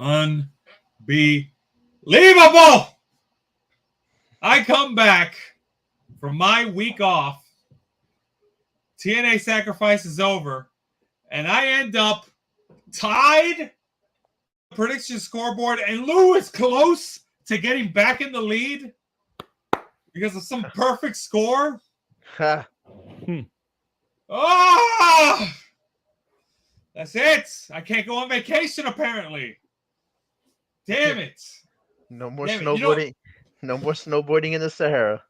Unbelievable. I come back from my week off. TNA Sacrifice is over. And I end up tied prediction scoreboard. And Lou is close to getting back in the lead because of some perfect score. Oh! That's it. I can't go on vacation, apparently. Damn it. No more snowboarding. No more snowboarding in the Sahara.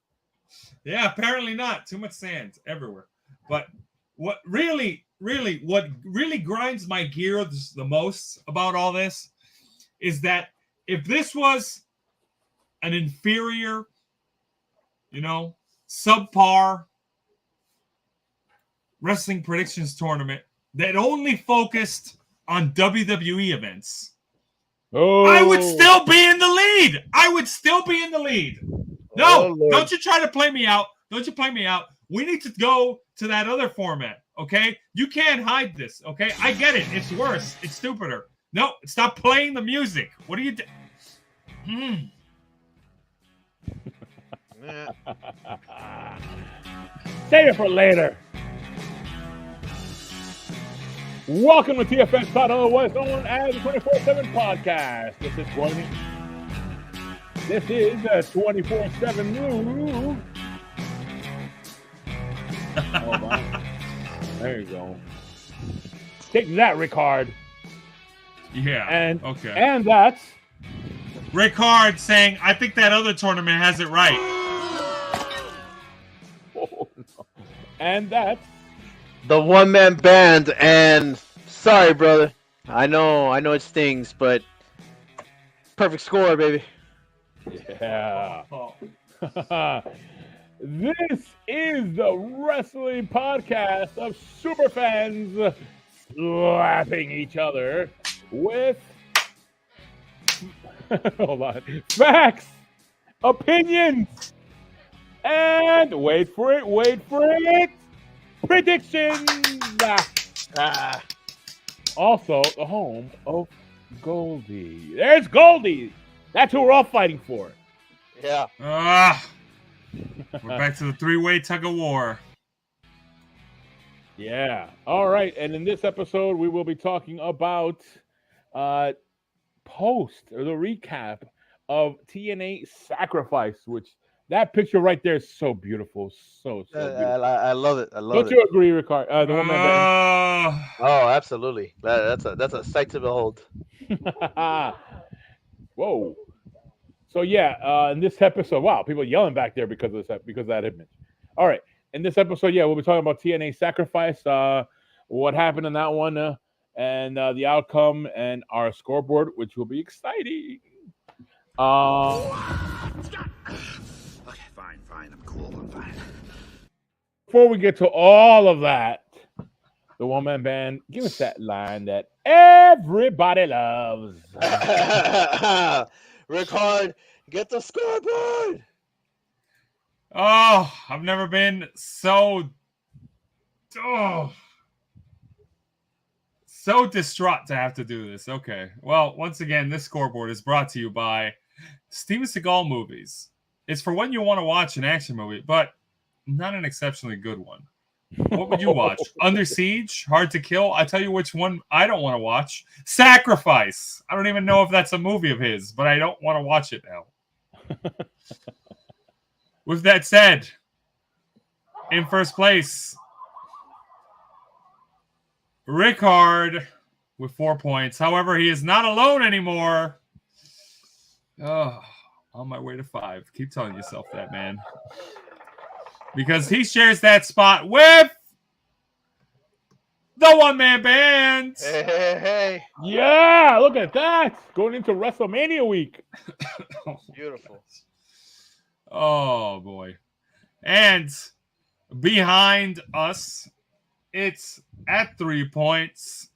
Yeah, apparently not. Too much sand everywhere. But what really grinds my gears the most about all this is that if this was an inferior, subpar wrestling predictions tournament that only focused on WWE events, I would still be in the lead. No, don't you try to play me out. Don't you play me out. We need to go to that other format, okay? You can't hide this, okay? I get it. It's worse. It's stupider. No, stop playing the music. What are you doing? Save it for later. Welcome to TFSPOD, otherwise known as the 24/7 podcast. This is 24/7 Move. Hold on. There you go. Take that, Ric-Hard. Yeah. And that's Ric-Hard saying, I think that other tournament has it right. Oh, no. And that's the one-man band. And sorry, brother. I know it stings, but perfect score, baby. Yeah. This is the wrestling podcast of superfans slapping each other with hold on, facts, opinions, and wait for it, predictions. Also, the home of Goldie. There's Goldie. That's who we're all fighting for. Yeah. We're back to the three-way tug of war. Yeah. All right. And in this episode, we will be talking about the recap of TNA Sacrifice, which that picture right there is so beautiful. So beautiful. I love it. Don't you agree, Ric-Hard? The woman band. Oh, absolutely. That's a sight to behold. Whoa. So yeah, in this episode, wow, people yelling back there because of that image. All right, in this episode, yeah, we'll be talking about TNA Sacrifice, what happened in that one, and the outcome, and our scoreboard, which will be exciting. Okay, fine, I'm cool, I'm fine. Before we get to all of that, the one-man band, give us that line that everybody loves. Ric-Hard, get the scoreboard. Oh, I've never been so distraught to have to do this. Okay. Well, once again, this scoreboard is brought to you by Steven Seagal Movies. It's for when you want to watch an action movie, but not an exceptionally good one. What would you watch? Under Siege? Hard to Kill? I tell you which one I don't want to watch. Sacrifice. I don't even know if that's a movie of his, but I don't want to watch it now. With that said, in first place, Ric-Hard with 4 points. However, he is not alone anymore. Oh, on my way to 5. Keep telling yourself that, man. Because he shares that spot with the one-man band. Hey. Yeah, look at that. Going into WrestleMania week. Beautiful. Oh, boy. And behind us, it's at 3 points.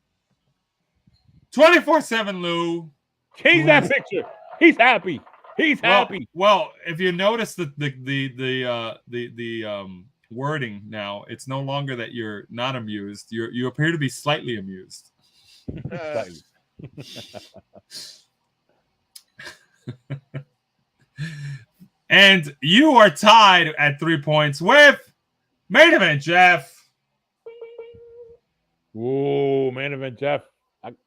24/7 Lou. Change that picture. He's happy. He's happy. Well, if you notice the wording now, it's no longer that you're not amused. You appear to be slightly amused. And you are tied at 3 points with main event Jeff. Ooh, main event Jeff. Let's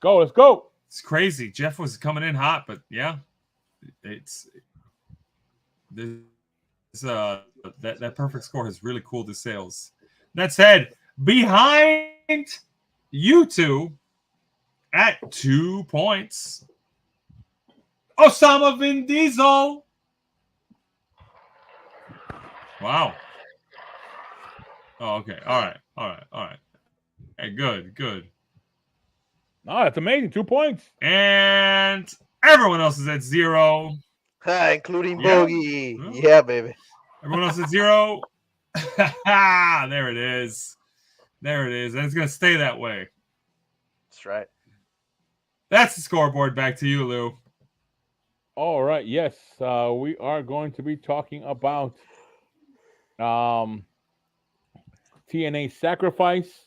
go. Let's go. It's crazy. Jeff was coming in hot, but yeah, it's that perfect score has really cooled the sales. That said, behind you two at 2 points, Osama Vin Diesel. Wow. Oh, okay. All right. Hey, good. Oh, that's amazing. 2 points. And everyone else is at 0. Including Yeah. Bogey. Well. Yeah, baby. Everyone else at 0. There it is. And it's going to stay that way. That's right. That's the scoreboard. Back to you, Lou. All right. Yes, we are going to be talking about TNA Sacrifice.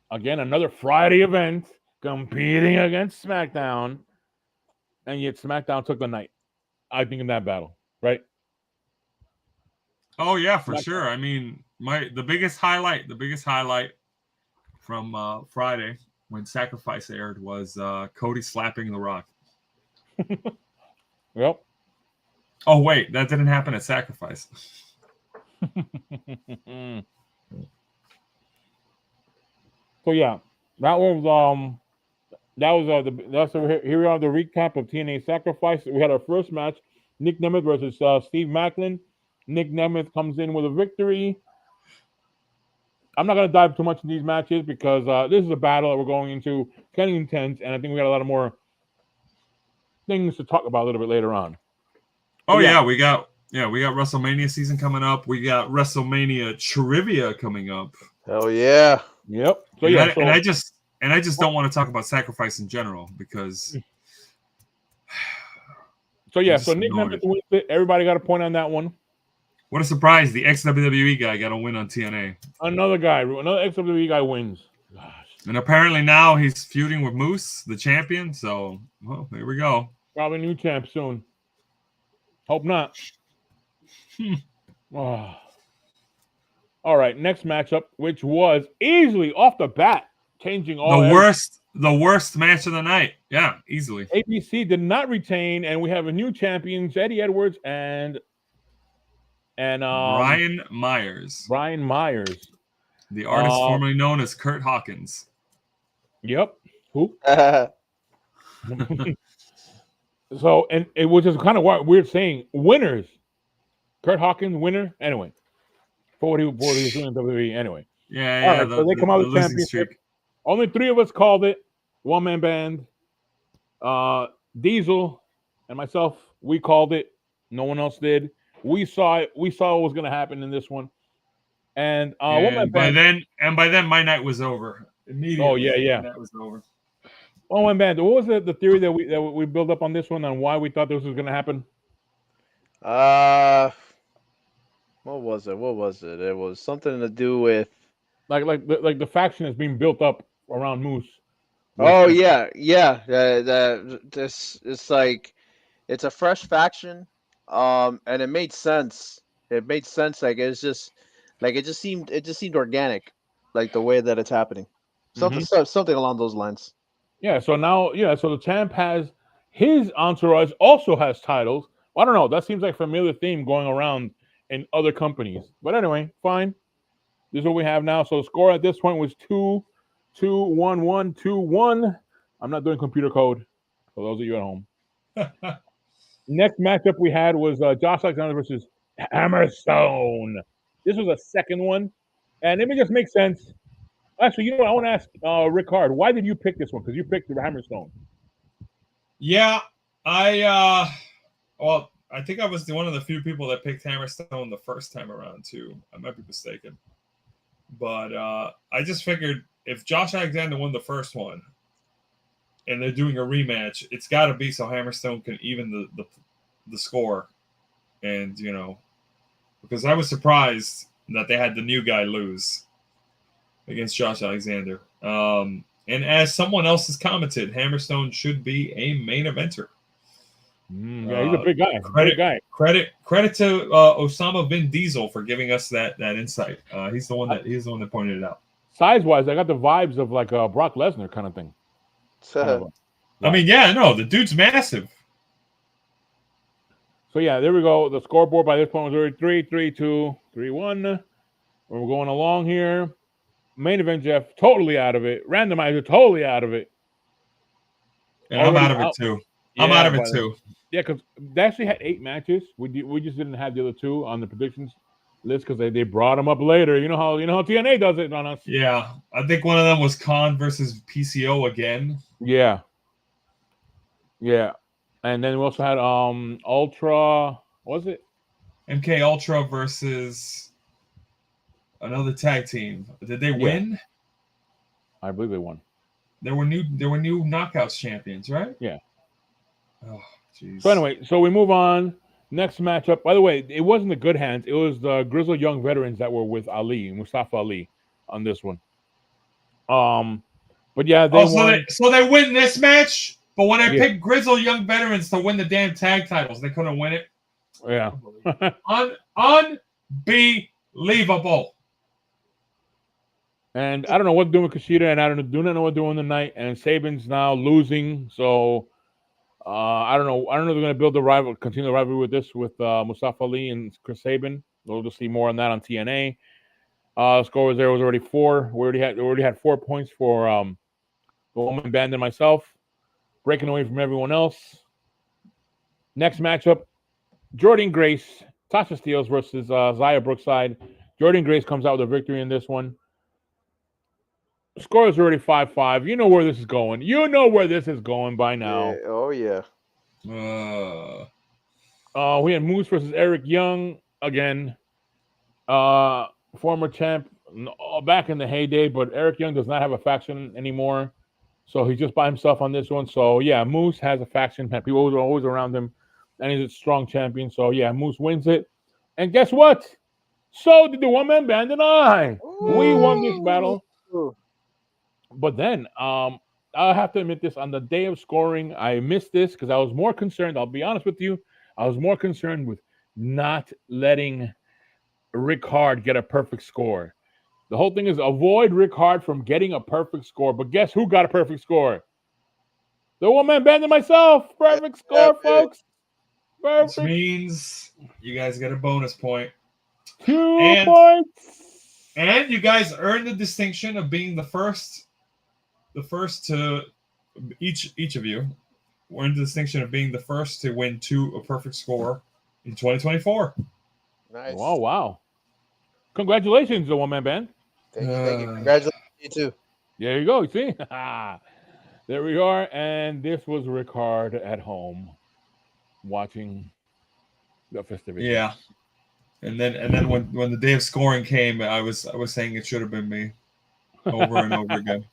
Again, another Friday event competing against SmackDown, and yet SmackDown took the night. I think in that battle, right? Oh yeah, for sure. I mean, the biggest highlight from Friday when Sacrifice aired was Cody slapping The Rock. Yep. Oh wait, that didn't happen at Sacrifice. So yeah, here we are the recap of TNA Sacrifice. We had our first match, Nick Nemeth versus Steve Macklin. Nick Nemeth comes in with a victory. I'm not going to dive too much in these matches because this is a battle that we're going into, kind of intense, and I think we got a lot of more things to talk about a little bit later on. Oh yeah, we got WrestleMania season coming up. We got WrestleMania trivia coming up. Hell yeah. Yep. So and I just don't want to talk about Sacrifice in general because. So Nick Nemeth wins it. Everybody got a point on that one. What a surprise! The ex-WWE guy got a win on TNA. Another ex-WWE guy wins. Gosh. And apparently now he's feuding with Moose, the champion. So, well, there we go. Probably new champ soon. Hope not. Oh. All right, next matchup, which was easily off the bat changing all. The worst match of the night. Yeah, easily. ABC did not retain, and we have a new champion, Eddie Edwards and Brian Myers. The artist formerly known as Kurt Hawkins. Yep. Who? So, and it was just kind of weird saying winners. Kurt Hawkins, winner. Anyway, for what he was doing in WWE. Anyway. Yeah. Right, so they come out with the championship. Streak. Only 3 of us called it. One-man band. Diesel and myself, we called it. No one else did. We saw it. We saw what was going to happen in this one. And by then, my night was over. Immediately. Oh yeah. That was over. One band. What was the theory that we built up on this one on why we thought this was going to happen? What was it? It was something to do with like the faction is being built up around Moose. Oh yeah. This it's like it's a fresh faction, and it made sense. It made sense. Like it just seemed organic, like the way that it's happening. Something along those lines. Yeah. So now, so the champ has his entourage also has titles. I don't know. That seems like a familiar theme going around in other companies. But anyway, fine. This is what we have now. So the score at this point was 2-1-1, 2-1. I'm not doing computer code for those of you at home. Next matchup we had was Josh Alexander versus Hammerstone. This was a second one. And it may just make sense. Actually, you know what? I want to ask Ric-Hard, why did you pick this one? Because you picked the Hammerstone. Yeah, I think I was one of the few people that picked Hammerstone the first time around too. I might be mistaken, but I just figured if Josh Alexander won the first one, and they're doing a rematch, it's got to be so Hammerstone can even the score, and because I was surprised that they had the new guy lose against Josh Alexander. And as someone else has commented, Hammerstone should be a main eventer. Yeah, he's a big guy. Credit to Osama Bin Diesel for giving us that insight. He's the one that pointed it out. Size wise, I got the vibes of like a Brock Lesnar kind of thing. I mean, yeah, no, the dude's massive. So yeah, there we go. The scoreboard by this point was already 3-3-2, 3-1. We're going along here. Main event, Jeff, totally out of it. Randomizer, totally out of it. And I'm out of it too. I'm out of it too. Yeah, because they actually had 8 matches. We just didn't have the other 2 on the predictions list because they brought them up later. You know how TNA does it on us. Yeah, I think one of them was Khan versus PCO again. Yeah. And then we also had Ultra. What was it? MK Ultra versus another tag team. Did they win? I believe they won. There were new knockouts champions, right? Yeah. Oh, jeez. So anyway, we move on. Next matchup. By the way, it wasn't the Good Hands. It was the Grizzled Young Veterans that were with Mustafa Ali, on this one. But yeah, they won. So they win this match. But when I picked Grizzled Young Veterans to win the damn tag titles, they couldn't win it. Yeah. Unbelievable. And I don't know what to do with Kushida, and I do not know what to do on the night. And Saban's now losing, so I don't know. I don't know if they're going to continue the rivalry with this with Mustafa Ali and Chris Sabin. We'll just see more on that on TNA. Score was already 4. We already had 4 points for the woman band and myself. Breaking away from everyone else. Next matchup, Jordynne Grace, Tasha Steelz versus Xia Brookside. Jordynne Grace comes out with a victory in this one. Score is already 5-5. You know where this is going. You know where this is going by now. Yeah. Oh, yeah. We had Moose versus Eric Young again. Former champ back in the heyday, but Eric Young does not have a faction anymore. So he's just by himself on this one. So, yeah, Moose has a faction. People are always around him. And he's a strong champion. So, yeah, Moose wins it. And guess what? So did the one-man band and I. Ooh. We won this battle. Ooh. But then, I have to admit this. On the day of scoring, I missed this because I was more concerned. I'll be honest with you. I was more concerned with not letting Ric-Hard get a perfect score. The whole thing is avoid Ric-Hard from getting a perfect score. But guess who got a perfect score? The one-man band and myself. Perfect score, folks. Perfect. Which means you guys get a bonus point. 2 points. And you guys earned the distinction of being the first to each of you earned the distinction of being the first to win a perfect score in 2024. Nice. Oh, wow. Congratulations, the one-man band. Thank you. Congratulations, you too. There you go. You see? There we are. And this was Ric-Hard at home watching the festivities. Yeah. And then when the day of scoring came, I was saying it should have been me over and over again.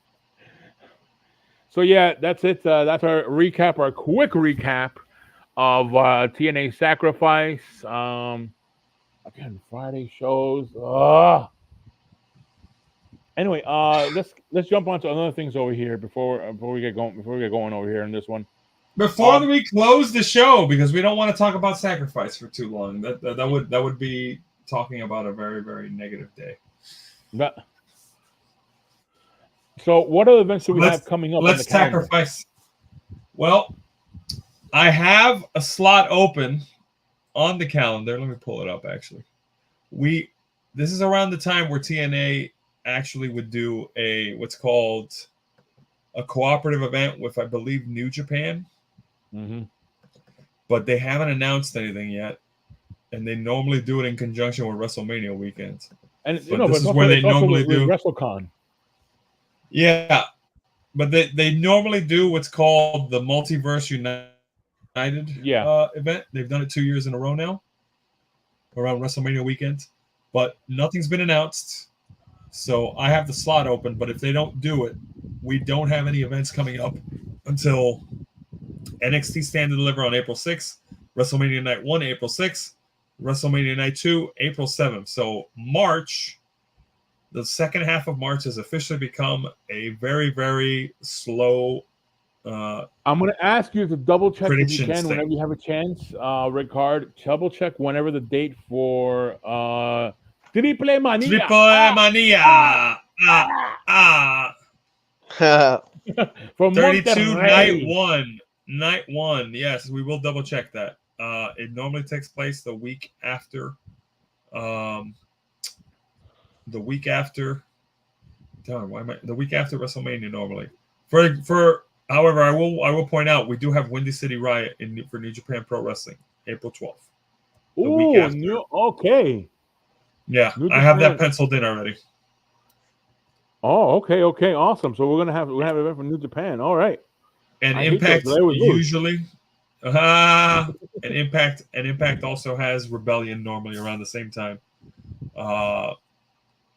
So yeah, that's it. That's our recap, our quick recap of TNA Sacrifice. Again, Friday shows. Anyway, let's jump on to other things over here before we get going over here in this one. Before we close the show, because we don't want to talk about Sacrifice for too long. That would be talking about a very, very negative day. So what other events do we have coming up? Let's Sacrifice. Well, I have a slot open on the calendar. Let me pull it up, actually. This is around the time where TNA actually would do what's called a cooperative event with, I believe, New Japan. Mm-hmm. But they haven't announced anything yet, and they normally do it in conjunction with WrestleMania weekend. And this is where they normally do WrestleCon. Yeah, but they normally do what's called the Multiverse United event. They've done it 2 years in a row now, around WrestleMania weekend, but nothing's been announced. So I have the slot open, but if they don't do it, we don't have any events coming up until NXT Stand and Deliver on April 6th, WrestleMania Night 1, April 6th, WrestleMania Night 2, April 7th. So March, the second half of March has officially become a very, very slow. I'm going to ask you to double check if you Prediction can, state. whenever you have a chance, Ric-Hard. Double check whenever the date for Triple Mania. Triple Mania. From 32 Monterrey. night one. Yes, we will double check that. It normally takes place the week after. The week after. Darn, why am I the week after WrestleMania normally? However, I will point out we do have Windy City Riot for New Japan Pro Wrestling, April 12th. The week after. Okay. Yeah, New I have that Japan. penciled in already. Oh, okay, awesome. So we're gonna have an event from New Japan. All right. And I hate Impact those. They always lose. usually. And Impact also has Rebellion normally around the same time.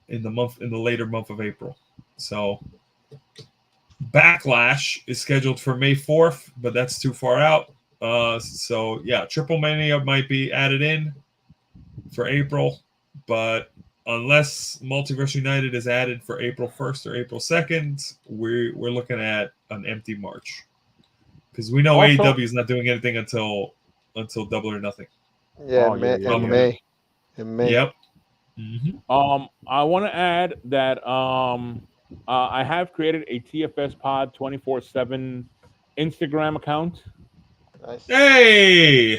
In the later month of April. So Backlash is scheduled for May 4th, but that's too far out. So yeah, Triple Mania might be added in for April, but unless Multiverse United is added for April 1st or April 2nd, we're looking at an empty March. Because we know Also- AEW is not doing anything until Double or Nothing. Yeah, Oh, yeah, yeah, in yeah. May. In May. Yep. Mm-hmm. I want to add that I have created a TFSPOD 24/7 Instagram account. Nice. Hey!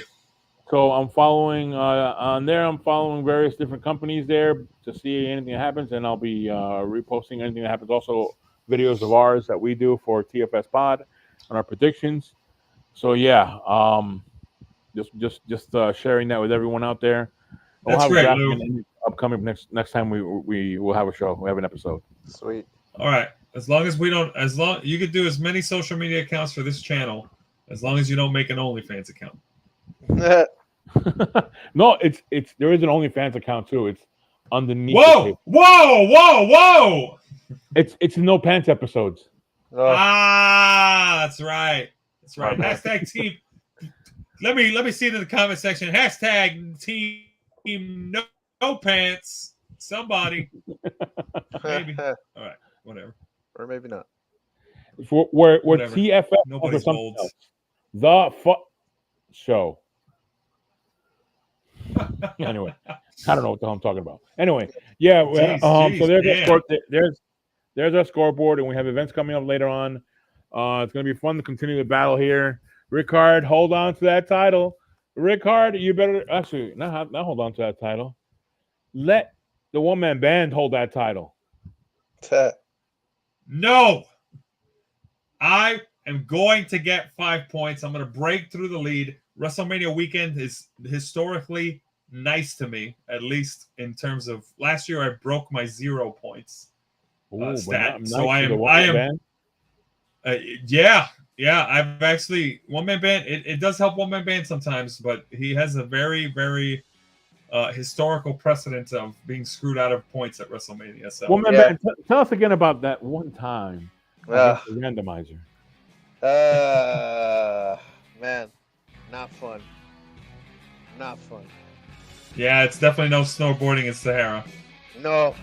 So I'm following on there. I'm following various different companies there to see anything that happens, and I'll be reposting anything that happens. Also, videos of ours that we do for TFS Pod and our predictions. So yeah, just sharing that with everyone out there. That's have a great, draft Lou. upcoming next time we will have a show. We have an episode. Sweet. All right. As long you could do as many social media accounts for this channel, as long as you don't make an OnlyFans account. No, it's there is an OnlyFans account too. It's underneath. Whoa! It's no pants episodes. That's right. That's right. Okay. Hashtag team. Let me see it in the comment section. Hashtag team no pants. Somebody. Maybe. All right. Whatever. Or maybe not. We're Whatever. TFS Nobody's for something bolds. else. The show. Anyway, I don't know what the hell I'm talking about. Anyway, yeah. Jeez, so there's damn. there's our scoreboard, and we have events coming up later on. It's going to be fun to continue the battle here. Ric-Hard, hold on to that title. Ric-Hard, you better actually not hold on to that title. Let the one-man band hold that title. No. I am going to get 5 points. I'm going to break through the lead. WrestleMania weekend is historically nice to me, at least in terms of last year. I broke my 0 points stat. Nice So I am. band. Yeah. I've actually one-man band. It does help one-man band sometimes, but he has a very, very historical precedent of being screwed out of points at WrestleMania. So One-man band. Tell us again about that one time. Uh, The randomizer. Man, not fun. Not fun. yeah, it's definitely no snowboarding in Sahara. No,